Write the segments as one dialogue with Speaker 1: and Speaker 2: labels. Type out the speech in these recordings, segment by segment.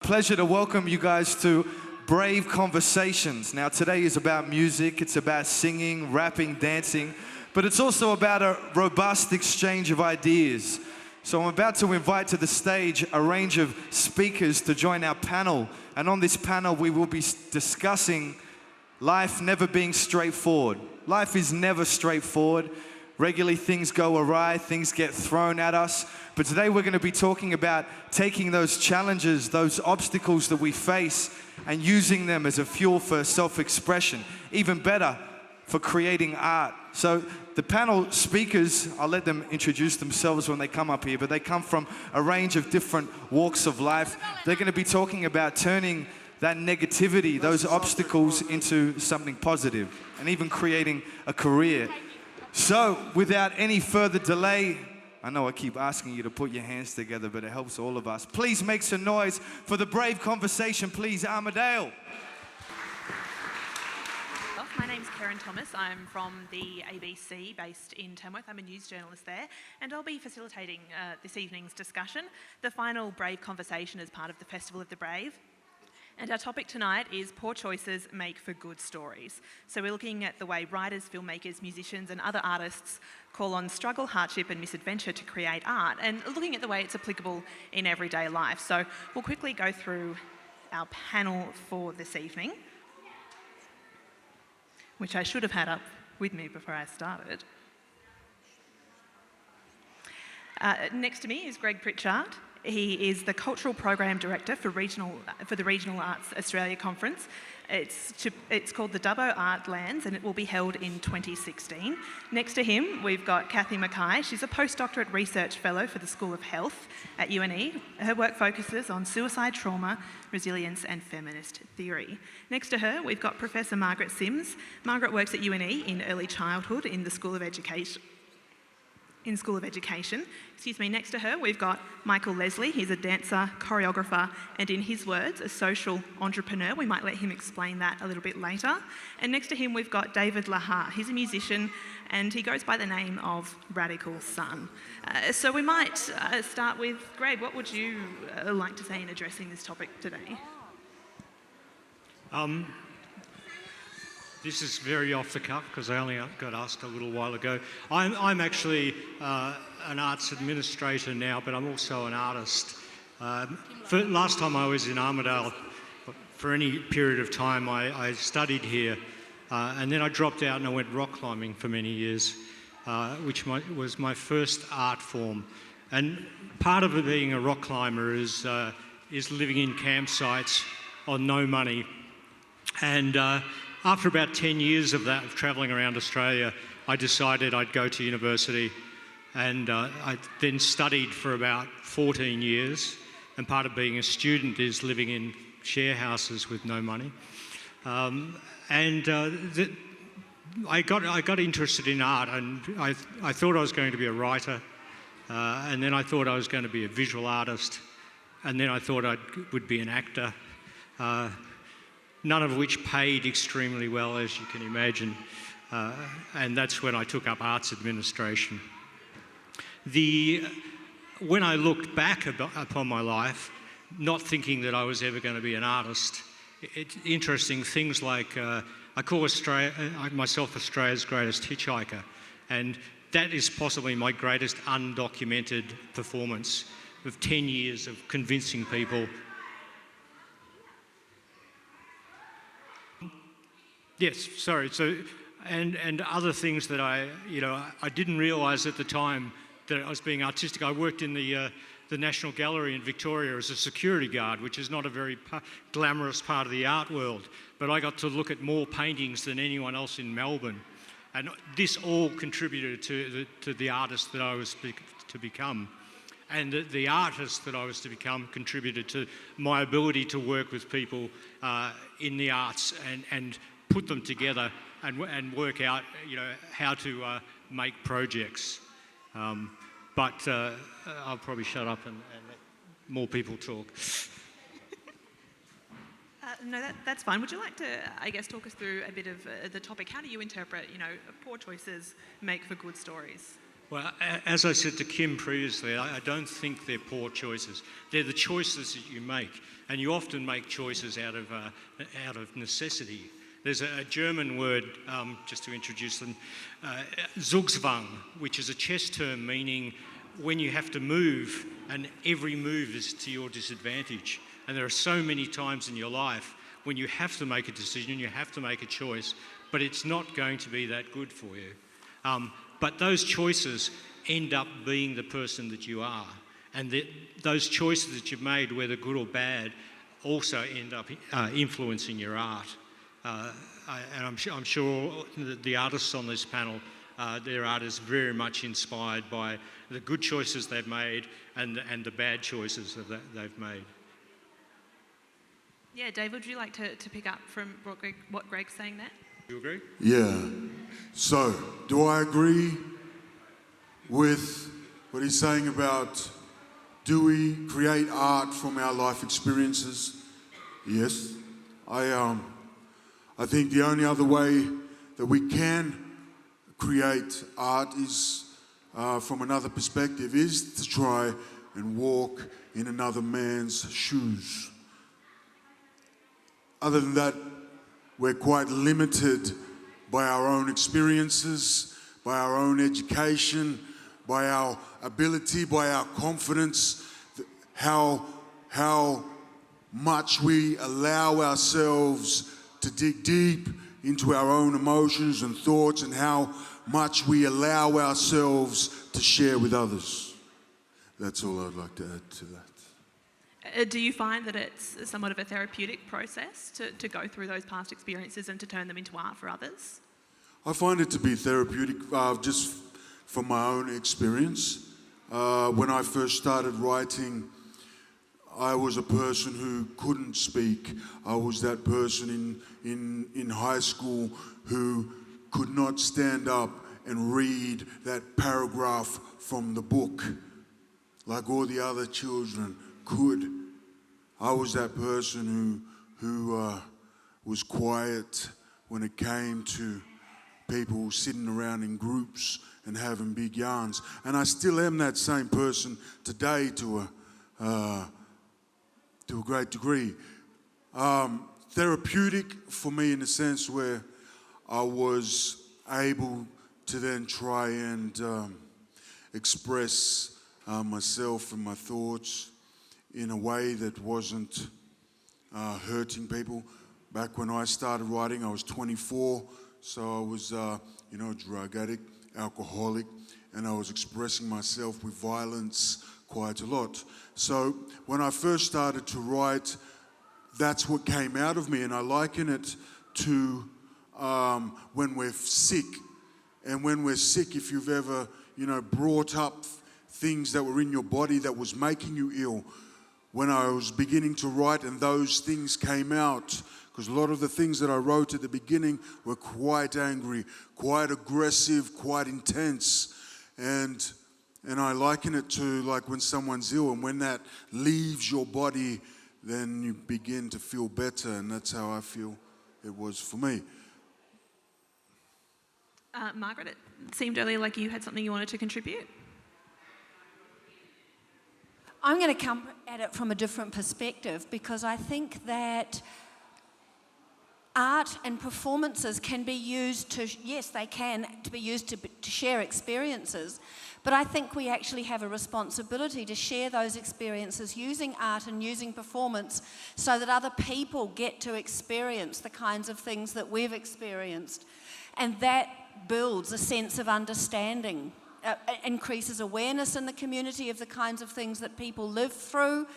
Speaker 1: Pleasure to welcome you guys to Brave Conversations. Now today is about music, it's about singing, rapping, dancing, but it's also about a robust exchange of ideas. So I'm about to invite to the stage a range of speakers to join our panel. And on this panel we will be discussing life never being straightforward. Life is never straightforward. Regularly things go awry, things get thrown at us. But today we're going to be talking about taking those challenges, those obstacles that we face, and using them as a fuel for self-expression. Even better, for creating art. So the panel speakers, I'll let them introduce themselves when they come up here, but they come from a range of different walks of life. They're going to be talking about turning that negativity, those obstacles, into something positive, and even creating a career. So, without any further delay, I know I keep asking you to put your hands together, but it helps all of us. Please make some noise for the Brave Conversation, please, Armadale.
Speaker 2: My name's Karen Thomas. I'm from the ABC based in Tamworth. I'm a news journalist there, and I'll be facilitating this evening's discussion, the final Brave Conversation as part of the Festival of the Brave. And our topic tonight is Poor Choices Make for Good Stories. So we're looking at the way writers, filmmakers, musicians and other artists call on struggle, hardship and misadventure to create art, and looking at the way it's applicable in everyday life. So we'll quickly go through our panel for this evening, which I should have had up with me before I started. Next to me is Greg Pritchard. He is the Cultural Program Director for the Regional Arts Australia Conference. It's called the Dubbo Artlands, and it will be held in 2016. Next to him, we've got Kathy Mackay. She's a postdoctorate research fellow for the School of Health at UNE. Her work focuses on suicide, trauma, resilience and feminist theory. Next to her, we've got Professor Margaret Sims. Margaret works at UNE in early childhood in the School of Education. Next to her, we've got Michael Leslie. He's a dancer, choreographer, and in his words, a social entrepreneur. We might let him explain that a little bit later. And next to him, we've got David Lahar. He's a musician, and he goes by the name of Radical Sun. So we might start with Greg. What would you like to say in addressing this topic today?
Speaker 3: This is very off the cuff because I only got asked a little while ago. I'm actually an arts administrator now, but I'm also an artist. Last time I was in Armadale, for any period of time, I studied here, and then I dropped out and I went rock climbing for many years, which was my first art form. And part of it being a rock climber is living in campsites on no money. And after about 10 years of that, of travelling around Australia, I decided I'd go to university, and I then studied for about 14 years, and part of being a student is living in share houses with no money. I got interested in art, and I thought I was going to be a writer, and then I thought I was going to be a visual artist, and then I thought I would be an actor. None of which paid extremely well, as you can imagine, and that's when I took up arts administration. When I looked back upon my life, not thinking that I was ever going to be an artist, interesting things like I call myself Australia's greatest hitchhiker, and that is possibly my greatest undocumented performance of 10 years of convincing people. Yes, sorry. So, and other things that I didn't realise at the time that I was being artistic. I worked in the National Gallery in Victoria as a security guard, which is not a very glamorous part of the art world. But I got to look at more paintings than anyone else in Melbourne, and this all contributed to the artist that I was to become. And the artist that I was to become contributed to my ability to work with people in the arts and put them together and work out, how to make projects. But I'll probably shut up and let more people talk.
Speaker 2: No, that's fine. Would you like to, talk us through a bit of the topic? How do you interpret, poor choices make for good stories?
Speaker 3: Well, as I said to Kim previously, I don't think they're poor choices. They're the choices that you make, and you often make choices out of necessity. There's a German word, just to introduce them, Zugzwang, which is a chess term meaning when you have to move, and every move is to your disadvantage. And there are so many times in your life when you have to make a decision, you have to make a choice, but it's not going to be that good for you. But those choices end up being the person that you are. And those choices that you've made, whether good or bad, also end up influencing your art. And I'm sure the artists on this panel, their art is very much inspired by the good choices they've made and the bad choices that they've made.
Speaker 2: Yeah, Dave, would you like to pick up from what Greg's saying there?
Speaker 3: You agree?
Speaker 4: Yeah. So, do I agree with what he's saying about do we create art from our life experiences? Yes. I think the only other way that we can create art is from another perspective is to try and walk in another man's shoes. Other than that, we're quite limited by our own experiences, by our own education, by our ability, by our confidence, how much we allow ourselves to dig deep into our own emotions and thoughts, and how much we allow ourselves to share with others. That's all I'd like to add to that.
Speaker 2: Do you find that it's somewhat of a therapeutic process to go through those past experiences and to turn them into art for others?
Speaker 4: I find it to be therapeutic just from my own experience. When I first started writing, I was a person who couldn't speak. I was that person in high school who could not stand up and read that paragraph from the book like all the other children could. I was that person who was quiet when it came to people sitting around in groups and having big yarns. And I still am that same person today to a great degree. Therapeutic for me in a sense where I was able to then try and express myself and my thoughts in a way that wasn't hurting people. Back when I started writing, I was 24, so I was, a drug addict, alcoholic, and I was expressing myself with violence quite a lot. So when I first started to write, that's what came out of me, and I liken it to when we're sick. And when we're sick, if you've ever, brought up things that were in your body that was making you ill, when I was beginning to write and those things came out, because a lot of the things that I wrote at the beginning were quite angry, quite aggressive, quite intense. And I liken it to like when someone's ill, and when that leaves your body, then you begin to feel better, and that's how I feel it was for me.
Speaker 2: Margaret, it seemed earlier like you had something you wanted to contribute.
Speaker 5: I'm going to come at it from a different perspective, because I think that art and performances can be used to, yes, they can, to be used to share experiences, but I think we actually have a responsibility to share those experiences using art and using performance so that other people get to experience the kinds of things that we've experienced. And that builds a sense of understanding. Increases awareness in the community of the kinds of things that people live through.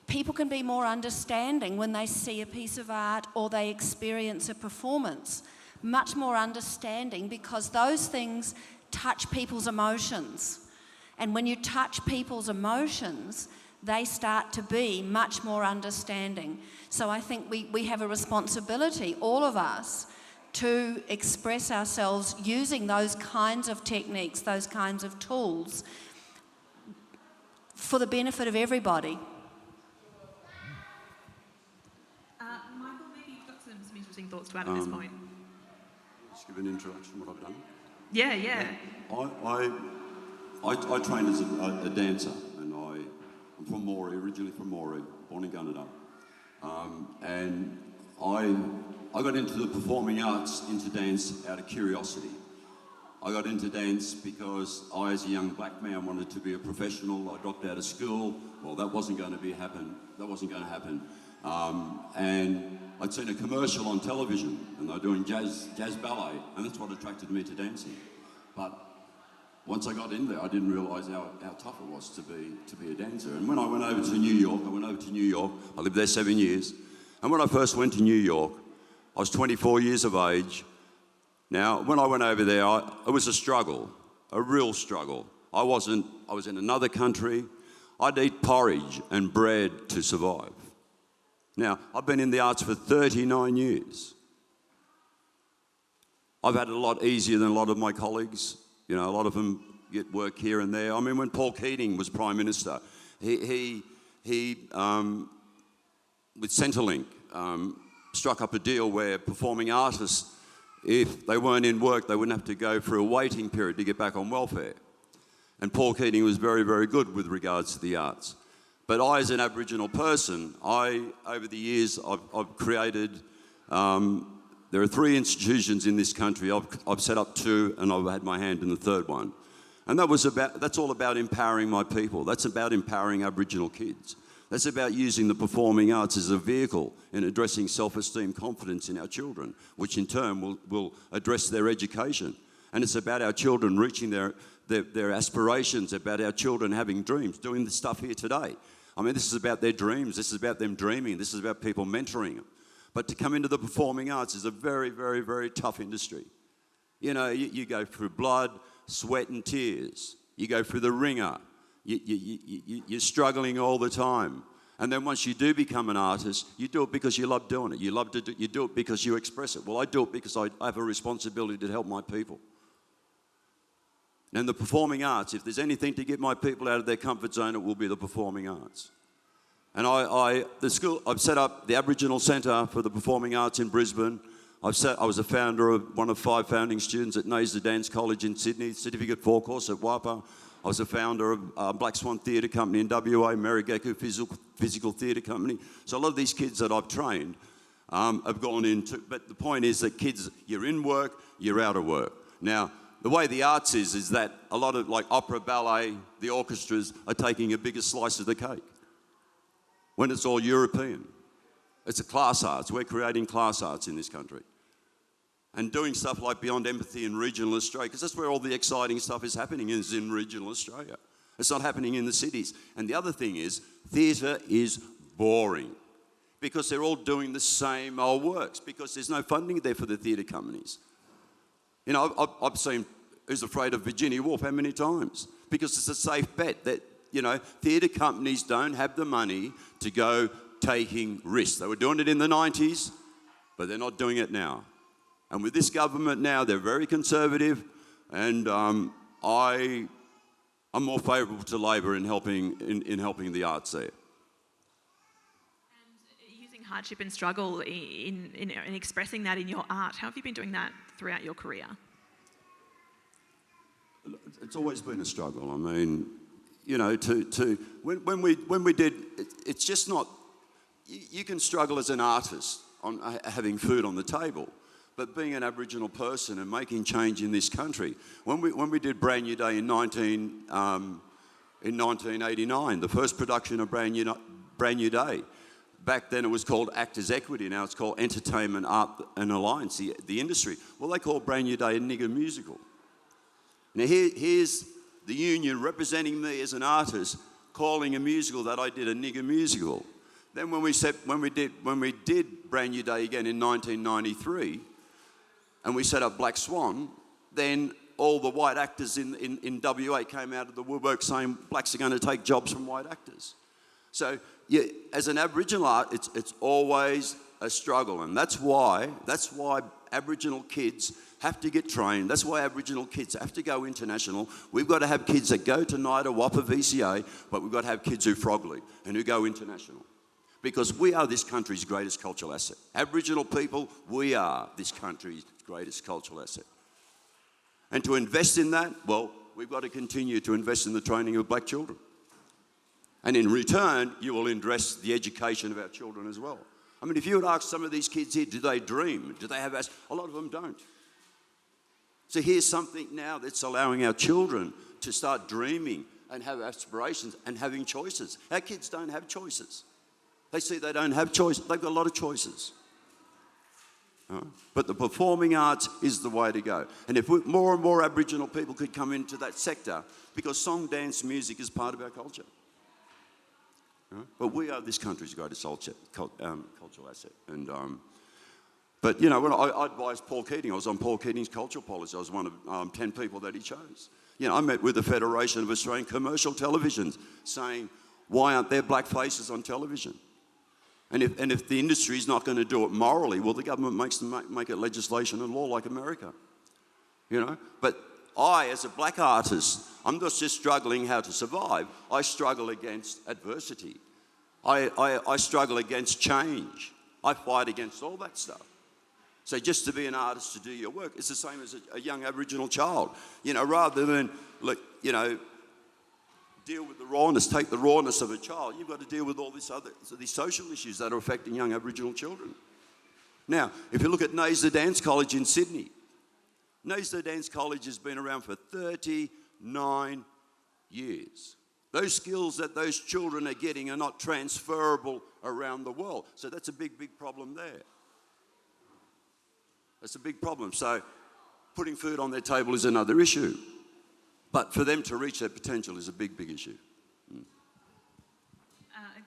Speaker 5: People can be more understanding when they see a piece of art or they experience a performance. Much more understanding, because those things touch people's emotions. And when you touch people's emotions, they start to be much more understanding. So I think we have a responsibility, all of us, to express ourselves using those kinds of techniques, those kinds of tools, for the benefit of everybody.
Speaker 2: Michael, maybe you've got some interesting thoughts to add at this point.
Speaker 6: Just give an introduction to what I've done.
Speaker 2: Yeah.
Speaker 6: I trained as a dancer, and I'm from Moree, originally from Moree, born in Gunnedah. And I got into the performing arts, into dance out of curiosity. I got into dance because I, as a young black man, wanted to be a professional. I dropped out of school. Well, that wasn't going to happen. And I'd seen a commercial on television, and they were doing jazz ballet, and that's what attracted me to dancing. But once I got in there, I didn't realise how tough it was to be a dancer. And when I went over to New York, I lived there 7 years. And when I first went to New York, I was 24 years of age. Now, when I went over there, it was a struggle, a real struggle. I was in another country. I'd eat porridge and bread to survive. Now, I've been in the arts for 39 years. I've had it a lot easier than a lot of my colleagues. You know, a lot of them get work here and there. I mean, when Paul Keating was Prime Minister, he with Centrelink, struck up a deal where performing artists, if they weren't in work, they wouldn't have to go through a waiting period to get back on welfare. And Paul Keating was very, very good with regards to the arts. But I, as an Aboriginal person, over the years, I've created, there are 3 institutions in this country. I've set up 2, and I've had my hand in the 3rd one. And that's all about empowering my people. That's about empowering Aboriginal kids. That's about using the performing arts as a vehicle in addressing self-esteem, confidence in our children, which in turn will address their education. And it's about our children reaching their aspirations, about our children having dreams, doing the stuff here today. I mean, this is about their dreams. This is about them dreaming. This is about people mentoring them. But to come into the performing arts is a very, very, very tough industry. You know, you go through blood, sweat and tears. You go through the ringer. You're struggling all the time. And then once you do become an artist, you do it because you love doing it. You do it because you express it. Well, I do it because I have a responsibility to help my people. And the performing arts, if there's anything to get my people out of their comfort zone, it will be the performing arts. And I've set up the Aboriginal Centre for the Performing Arts in Brisbane. I was a founder of one of 5 founding students at Nasar Dance College in Sydney, Certificate 4 course at WAPA. I was a founder of Black Swan Theatre Company in WA, Marigeku Physical Theatre Company. So a lot of these kids that I've trained have gone into, but the point is that kids, you're in work, you're out of work. Now, the way the arts is that a lot of like opera, ballet, the orchestras are taking a bigger slice of the cake when it's all European. It's a class arts. We're creating class arts in this country. And doing stuff like Beyond Empathy in regional Australia, because that's where all the exciting stuff is happening, is in regional Australia. It's not happening in the cities. And the other thing is, theatre is boring because they're all doing the same old works because there's no funding there for the theatre companies. You know, I've seen Who's Afraid of Virginia Woolf how many times? Because it's a safe bet that, you know, theatre companies don't have the money to go taking risks. They were doing it in the 90s, but they're not doing it now. And with this government now, they're very conservative, and I'm more favourable to Labor in helping the arts there.
Speaker 2: And using hardship and struggle in expressing that in your art, how have you been doing that throughout your career?
Speaker 6: It's always been a struggle. I mean, you know, when we did, it's just not. You can struggle as an artist on having food on the table. But being an Aboriginal person and making change in this country, when we did Brand New Day in 1989, the first production of Brand New Day, back then it was called Actors Equity, now it's called Entertainment, Art and Alliance, the industry. Well, they call Brand New Day a nigger musical. Now here's the union representing me as an artist, calling a musical that I did a nigger musical. Then when we did Brand New Day again in 1993, and we set up Black Swan, then all the white actors in WA came out of the woodwork saying blacks are going to take jobs from white actors. So yeah, as an Aboriginal art, it's always a struggle, and that's why Aboriginal kids have to get trained. That's why Aboriginal kids have to go international. We've got to have kids that go to NIDA, WAPA, VCA, but we've got to have kids who frog leap and who go international. Because we are this country's greatest cultural asset. Aboriginal people, we are this country's greatest cultural asset. And to invest in that, well, we've got to continue to invest in the training of black children. And in return, you will invest the education of our children as well. I mean, if you would ask some of these kids here, do they dream? Do they have a lot of them don't. So here's something now that's allowing our children to start dreaming and have aspirations and having choices. Our kids don't have choices. They see they don't have choices. They've got a lot of choices. But the performing arts is the way to go. And if more and more Aboriginal people could come into that sector, because song, dance, music is part of our culture. But we are this country's greatest cultural asset. And, but, you know, when I advised Paul Keating, I was on Paul Keating's cultural policy. I was one of 10 people that he chose. You know, I met with the Federation of Australian Commercial Televisions saying, why aren't there black faces on television? And if the industry is not going to do it morally, well, the government make it legislation and law like America. You know? But I, as a black artist, I'm not just struggling how to survive. I struggle against adversity. I struggle against change. I fight against all that stuff. So just to be an artist, to do your work, it's the same as a young Aboriginal child. You know, rather than, look, you know, deal with the rawness, take the rawness of a child, you've got to deal with all these social issues that are affecting young Aboriginal children. Now, if you look at Nasda Dance College in Sydney, Nasda Dance College has been around for 39 years. Those skills that those children are getting are not transferable around the world. So that's a big, big problem there. That's a big problem. So putting food on their table is another issue. But for them to reach their potential is a big, big issue.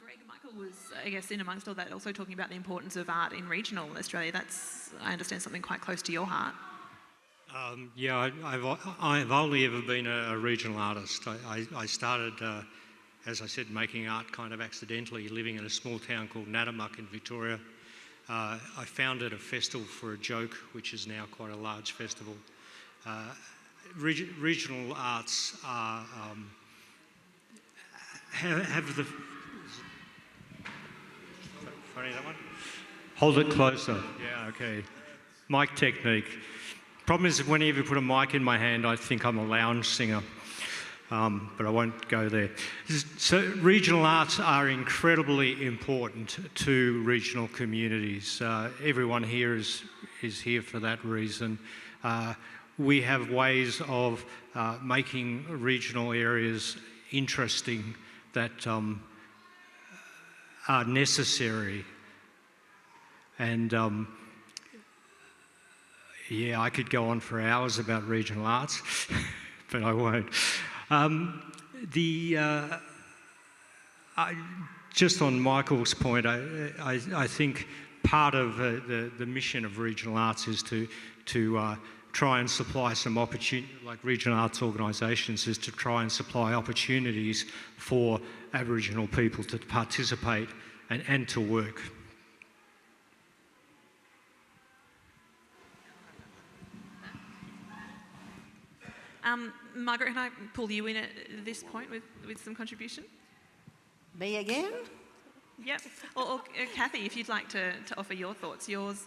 Speaker 2: Greg, Michael was, I guess, in amongst all that, also talking about the importance of art in regional Australia. That's, I understand, something quite close to your heart.
Speaker 3: Yeah, I've only ever been a regional artist. I started, as I said, making art kind of accidentally, living in a small town called Natamuck in Victoria. I founded a festival for a joke, which is now quite a large festival. Regional arts are, have the... Funny, that one? Hold it closer. Yeah, okay. Mic technique. Problem is, whenever you put a mic in my hand, I think I'm a lounge singer. But I won't go there. So regional arts are incredibly important to regional communities. Everyone here is here for that reason. We have ways of making regional areas interesting that are necessary. And yeah, I could go on for hours about regional arts, but I won't. Just on Michael's point, I think part of the mission of regional arts is to try and supply some opportunity, like regional arts organisations, is to try and supply opportunities for Aboriginal people to participate and to work.
Speaker 2: Margaret, can I pull you in at this point with some contribution?
Speaker 5: Me again?
Speaker 2: Yep. Or Kathy, if you'd like to offer your thoughts, yours.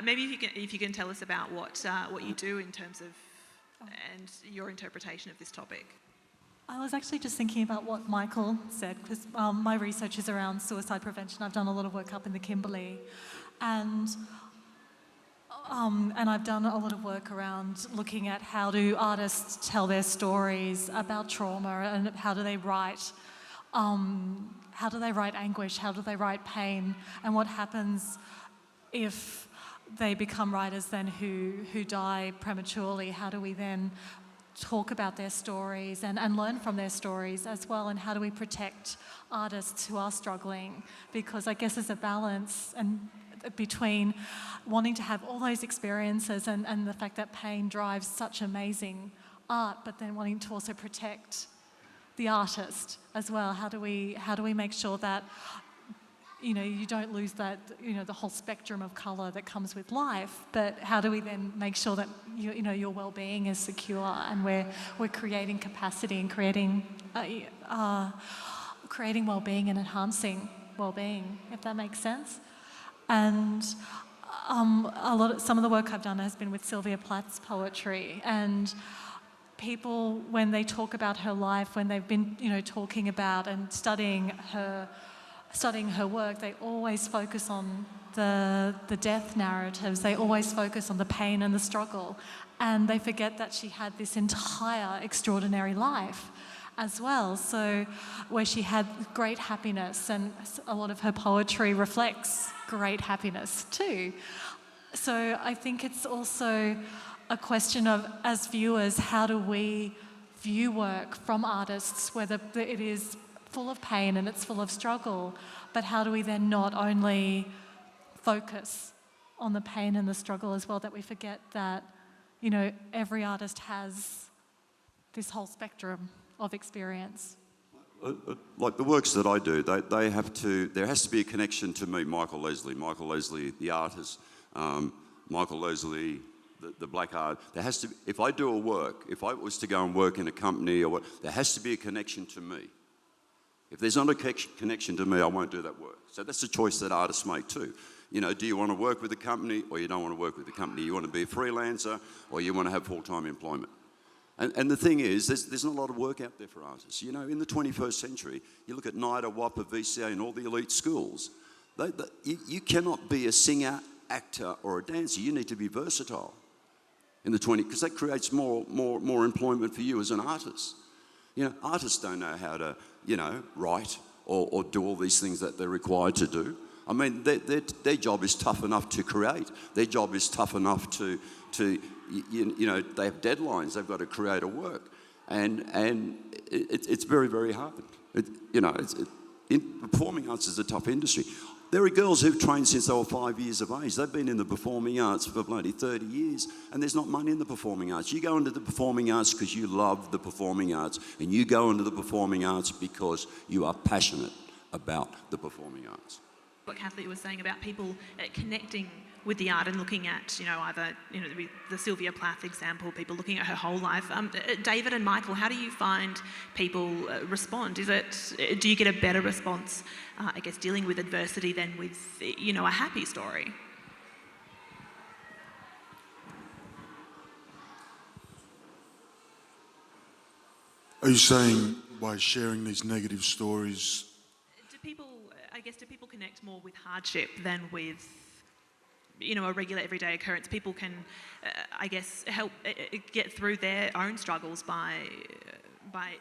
Speaker 2: Maybe if you can tell us about what you do in terms of and your interpretation of this topic.
Speaker 7: I was actually just thinking about what Michael said, because my research is around suicide prevention. I've done a lot of work up in the Kimberley, and I've done a lot of work around looking at how do artists tell their stories about trauma, and how do they write anguish, how do they write pain, and what happens if they become writers then who die prematurely. How do we then talk about their stories and learn from their stories as well, and how do we protect artists who are struggling? Because I guess there's a balance and between wanting to have all those experiences and the fact that pain drives such amazing art, but then wanting to also protect the artist as well. How do we make sure that, you know, you don't lose that, you know, the whole spectrum of colour that comes with life, but how do we then make sure that you know your well-being is secure, and we're creating capacity and creating well-being and enhancing well-being, if that makes sense. And some of the work I've done has been with Sylvia Plath's poetry, and people, when they talk about her life, when they've been, talking about and studying her work, they always focus on the death narratives. They always focus on the pain and the struggle, and they forget that she had this entire extraordinary life as well. So where she had great happiness, and a lot of her poetry reflects great happiness too. So I think it's also a question of, as viewers, how do we view work from artists, whether it is full of pain and it's full of struggle, but how do we then not only focus on the pain and the struggle as well, that we forget that, every artist has this whole spectrum of experience.
Speaker 6: Like the works that I do, there has to be a connection to me, Michael Leslie, the artist, Michael Leslie, the black art. There has to, if I do a work, if I was to go and work in a company or what, there has to be a connection to me. If there's not a connection to me, I won't do that work. So that's a choice that artists make too. Do you want to work with a company or you don't want to work with a company? You want to be a freelancer or you want to have full-time employment? And the thing is, there's not a lot of work out there for artists. In the 21st century, you look at NIDA, WAPA, VCA and all the elite schools. You cannot be a singer, actor or a dancer. You need to be versatile in the because that creates more employment for you as an artist. Artists don't know how to, write or do all these things that they're required to do. I mean, their job is tough enough to create. Their job is tough enough to they have deadlines. They've got to create a work, and it's very, very hard. Performing arts is a tough industry. There are girls who've trained since they were 5 years of age. They've been in the performing arts for bloody 30 years, and there's not money in the performing arts. You go into the performing arts because you love the performing arts, and you go into the performing arts because you are passionate about the performing arts.
Speaker 2: What Kathy was saying about people connecting with the art and looking at, either, the Sylvia Plath example, people looking at her whole life. David and Michael, how do you find people respond? Do you get a better response, dealing with adversity than with, a happy story?
Speaker 4: Are you saying by sharing these negative stories?
Speaker 2: Do people connect more with hardship than with, a regular everyday occurrence? People can, help get through their own struggles by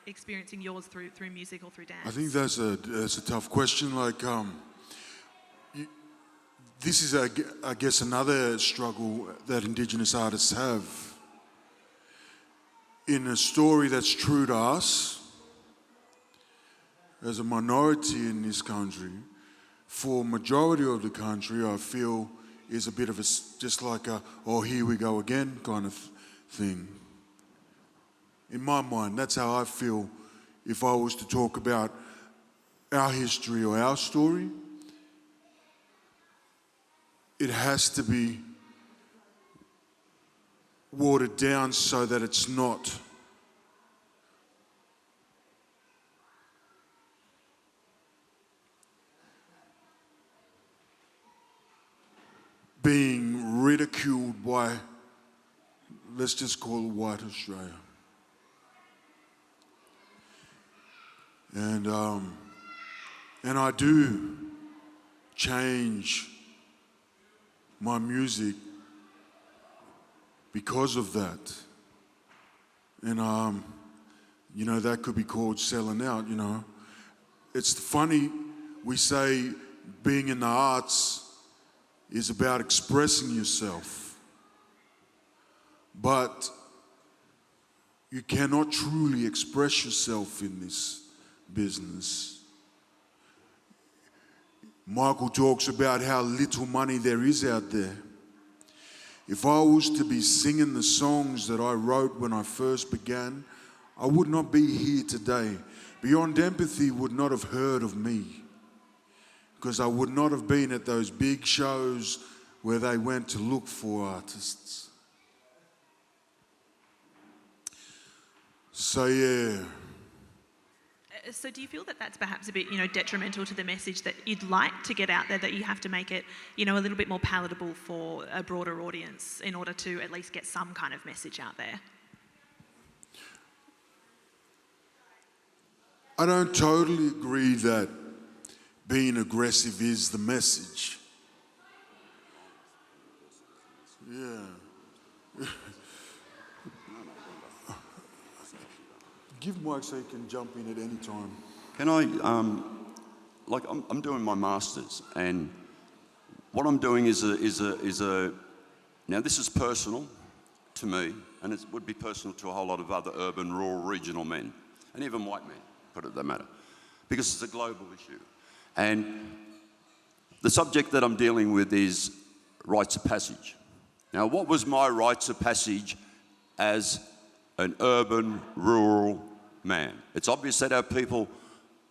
Speaker 2: experiencing yours through music or through dance.
Speaker 4: I think that's a tough question. This is, I guess, another struggle that Indigenous artists have. In a story that's true to us, as a minority in this country, for majority of the country, I feel is a bit of just like oh, here we go again kind of thing. In my mind, that's how I feel if I was to talk about our history or our story. It has to be watered down so that it's not being ridiculed by, let's just call it white Australia. And I do change my music because of that. And that could be called selling out, It's funny, we say being in the arts is about expressing yourself. But you cannot truly express yourself in this business. Michael talks about how little money there is out there. If I was to be singing the songs that I wrote when I first began, I would not be here today. Beyond Empathy would not have heard of me, because I would not have been at those big shows where they went to look for artists. So yeah.
Speaker 2: So do you feel that that's perhaps a bit, detrimental to the message that you'd like to get out there, that you have to make it, a little bit more palatable for a broader audience in order to at least get some kind of message out there?
Speaker 4: I don't totally agree that being aggressive is the message. Yeah. Give Mike so he can jump in at any time.
Speaker 6: Can I, I'm doing my masters, and what I'm doing is now this is personal to me, and it would be personal to a whole lot of other urban, rural, regional men, and even white men, for that matter, because it's a global issue. And the subject that I'm dealing with is rites of passage. Now, what was my rites of passage as an urban, rural man? It's obvious that our people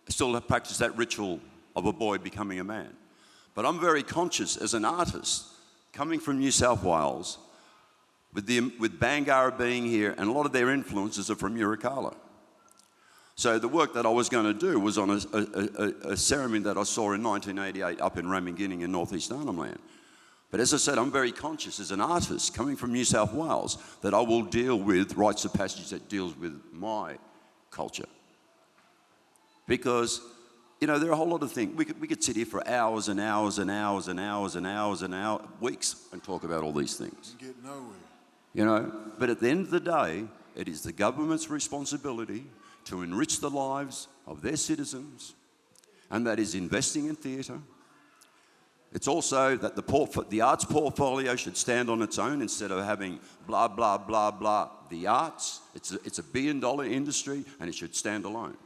Speaker 6: still practice that ritual of a boy becoming a man. But I'm very conscious as an artist, coming from New South Wales, with Bangarra being here, and a lot of their influences are from Yirrkala. So the work that I was going to do was on a ceremony that I saw in 1988 up in Ramingining in northeast Arnhem Land. But as I said, I'm very conscious as an artist coming from New South Wales that I will deal with rites of passage that deals with my culture. Because, you know, there are a whole lot of things. We could sit here for hours and hours and hours and hours and hours and hours, weeks, and talk about all these things.
Speaker 4: You get nowhere.
Speaker 6: You know, but at the end of the day, it is the government's responsibility to enrich the lives of their citizens, and that is investing in theatre. It's also that the arts portfolio should stand on its own instead of having blah, blah, blah, blah. The arts, it's a $1 billion industry, and it should stand alone.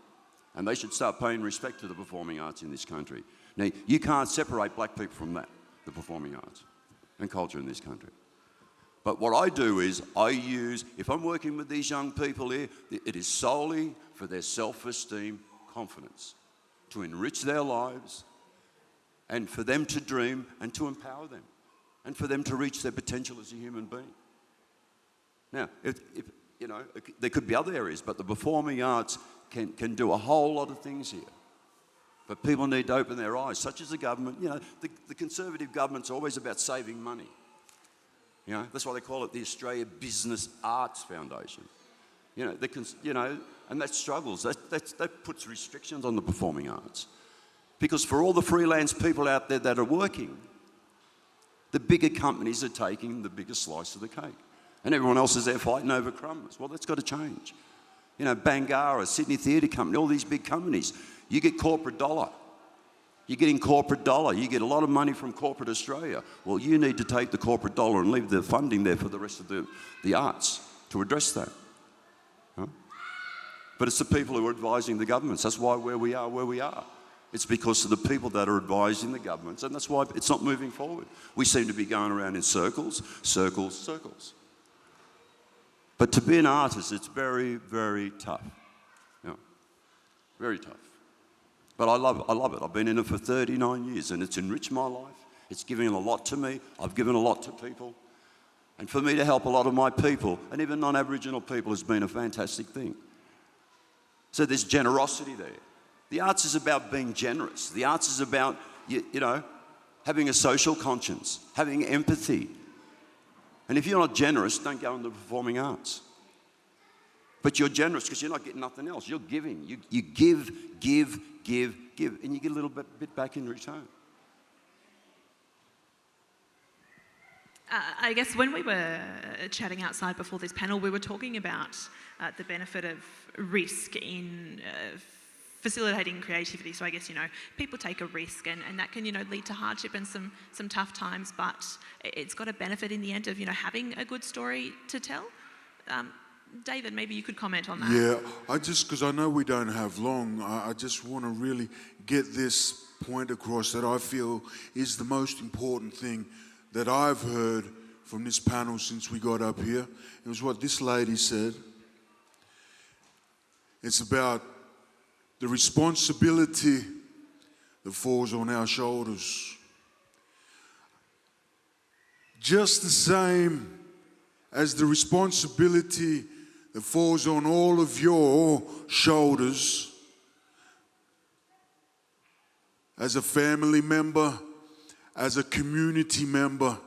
Speaker 6: And they should start paying respect to the performing arts in this country. Now, you can't separate black people from that, the performing arts and culture in this country. But what I do is if I'm working with these young people here, it is solely for their self-esteem, confidence, to enrich their lives, and for them to dream and to empower them, and for them to reach their potential as a human being. Now, if you know, there could be other areas, but the performing arts can do a whole lot of things here. But people need to open their eyes, such as the government. You know, the Conservative government's always about saving money. You know, that's why they call it the Australia Business Arts Foundation. You know, and that struggles. That puts restrictions on the performing arts. Because for all the freelance people out there that are working, the bigger companies are taking the biggest slice of the cake. And everyone else is there fighting over crumbs. Well, that's got to change. You know, Bangarra, Sydney Theatre Company, all these big companies, you get corporate dollar. You're getting corporate dollar. You get a lot of money from corporate Australia. Well, you need to take the corporate dollar and leave the funding there for the rest of the arts to address that. Huh? But it's the people who are advising the governments. That's why where we are. It's because of the people that are advising the governments, and that's why it's not moving forward. We seem to be going around in circles, circles, circles. But to be an artist, it's very, very tough. You know, very tough. But I love it. I've been in it for 39 years, and it's enriched my life. It's given a lot to me. I've given a lot to people. And for me to help a lot of my people, and even non-Aboriginal people, has been a fantastic thing. So there's generosity there. The arts is about being generous. The arts is about, you know, having a social conscience, having empathy. And if you're not generous, don't go into the performing arts. But you're generous because you're not getting nothing else. You're giving. You give, and you get a little bit back in return.
Speaker 2: I guess when we were chatting outside before this panel, we were talking about the benefit of risk in facilitating creativity. So I guess, you know, people take a risk and that can, you know, lead to hardship and some tough times, but it's got a benefit in the end of, you know, having a good story to tell. David, maybe you could comment on that.
Speaker 4: Yeah, because I know we don't have long, I just want to really get this point across that I feel is the most important thing that I've heard from this panel since we got up here. It was what this lady said. It's about the responsibility that falls on our shoulders. Just the same as the responsibility that falls on all of your shoulders as a family member, as a community member.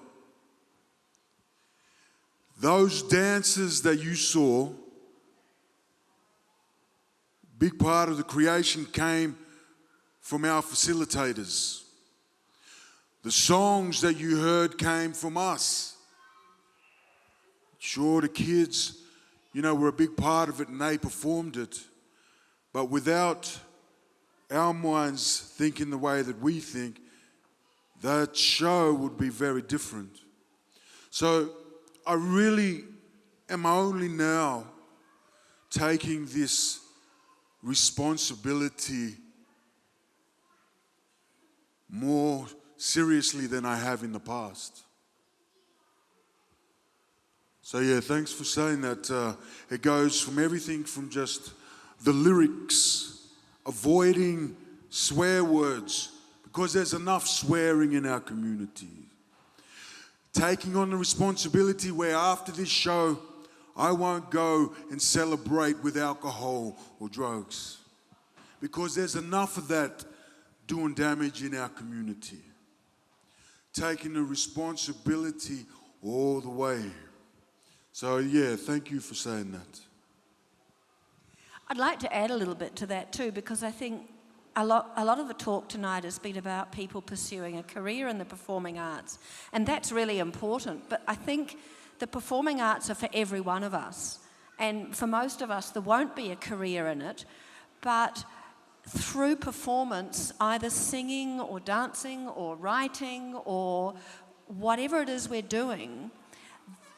Speaker 4: Those dancers that you saw Big part of the creation came from our facilitators. The songs that you heard came from us. Sure, the kids, were a big part of it and they performed it. But without our minds thinking the way that we think, that show would be very different. So I really am only now taking this responsibility more seriously than I have in the past. So yeah, thanks for saying that. It goes from everything from just the lyrics, avoiding swear words, because there's enough swearing in our community. Taking on the responsibility where after this show, I won't go and celebrate with alcohol or drugs, because there's enough of that doing damage in our community. Taking the responsibility all the way. So yeah, thank you for saying that.
Speaker 5: I'd like to add a little bit to that too, because I think a lot of the talk tonight has been about people pursuing a career in the performing arts, and that's really important. But I think the performing arts are for every one of us, and for most of us there won't be a career in it, but through performance, either singing or dancing or writing or whatever it is we're doing,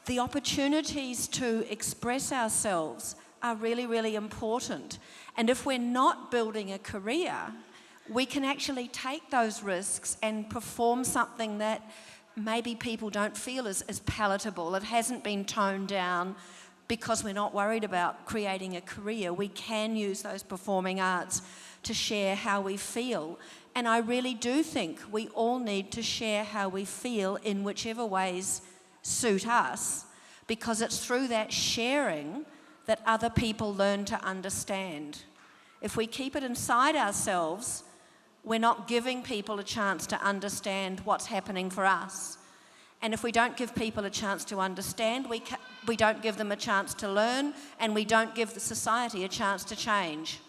Speaker 5: the opportunities to express ourselves are really, really important. And if we're not building a career, we can actually take those risks and perform something that maybe people don't feel as palatable. It hasn't been toned down because we're not worried about creating a career. We can use those performing arts to share how we feel. And I really do think we all need to share how we feel in whichever ways suit us, because it's through that sharing that other people learn to understand. If we keep it inside ourselves, we're not giving people a chance to understand what's happening for us. And if we don't give people a chance to understand, we don't give them a chance to learn, and we don't give the society a chance to change.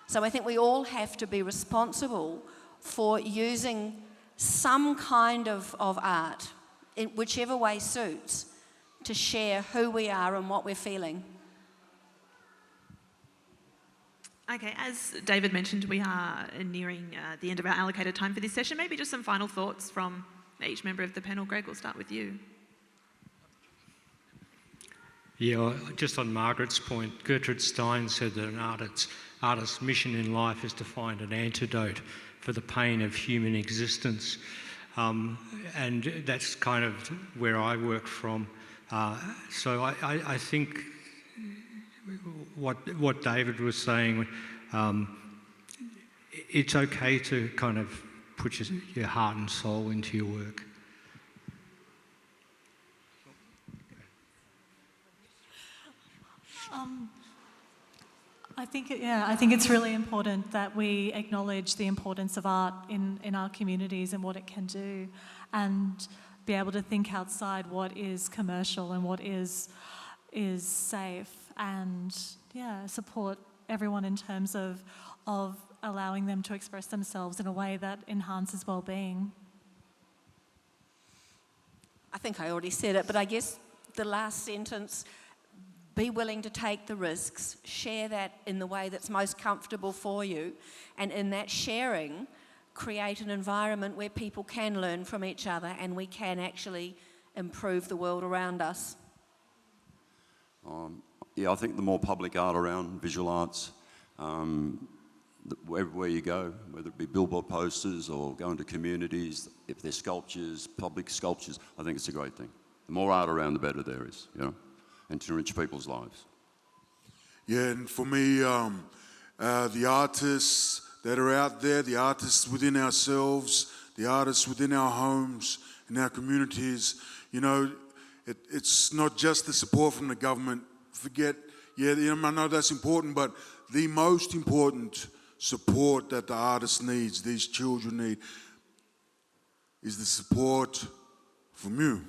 Speaker 5: So I think we all have to be responsible for using some kind of art, in whichever way suits, to share who we are and what we're feeling.
Speaker 2: Okay, as David mentioned, we are nearing the end of our allocated time for this session. Maybe just some final thoughts from each member of the panel. Greg, we'll start with you.
Speaker 3: Yeah, just on Margaret's point, Gertrude Stein said that an artist's mission in life is to find an antidote for the pain of human existence. And that's kind of where I work from. So I think what David was saying, it's okay to kind of put your heart and soul into your work.
Speaker 7: I think it's really important that we acknowledge the importance of art in our communities and what it can do, and be able to think outside what is commercial and what is safe, and support everyone in terms of allowing them to express themselves in a way that enhances well-being.
Speaker 5: I think I already said it, but I guess the last sentence, be willing to take the risks, share that in the way that's most comfortable for you, and in that sharing, create an environment where people can learn from each other and we can actually improve the world around us.
Speaker 6: I think the more public art around visual arts, everywhere you go, whether it be billboard posters or go into communities, if they're sculptures, public sculptures, I think it's a great thing. The more art around, the better there is, and to enrich people's lives.
Speaker 4: Yeah, and for me, the artists that are out there, the artists within ourselves, the artists within our homes, in our communities, it's not just the support from the government. I know that's important, but the most important support that the artist needs, these children need, is the support from you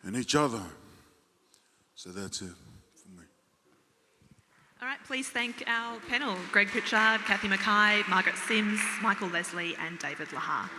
Speaker 4: and each other. So that's it for me.
Speaker 2: All right, please thank our panel, Greg Pritchard, Kathy Mackay, Margaret Sims, Michael Leslie and David Lahar.